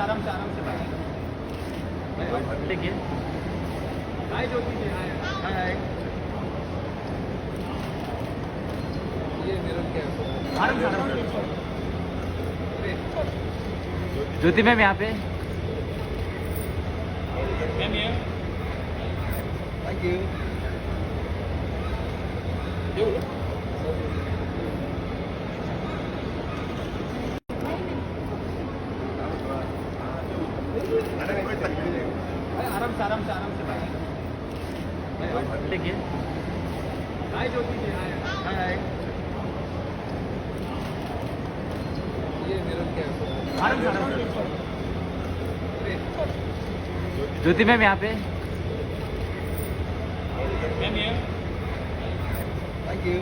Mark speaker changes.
Speaker 1: आराम से भाई देखिए हाय ज्योति जी हाय हाय ये मेरा क्या आराम से ज्योति मैम यहाँ पे मैम ये थैंक यू आराम से भाई देखिए हाय ज्योति जी हाय हाय ये मेरा क्या आराम से ज्योति मैम यहाँ पे मैम ये थैंक यू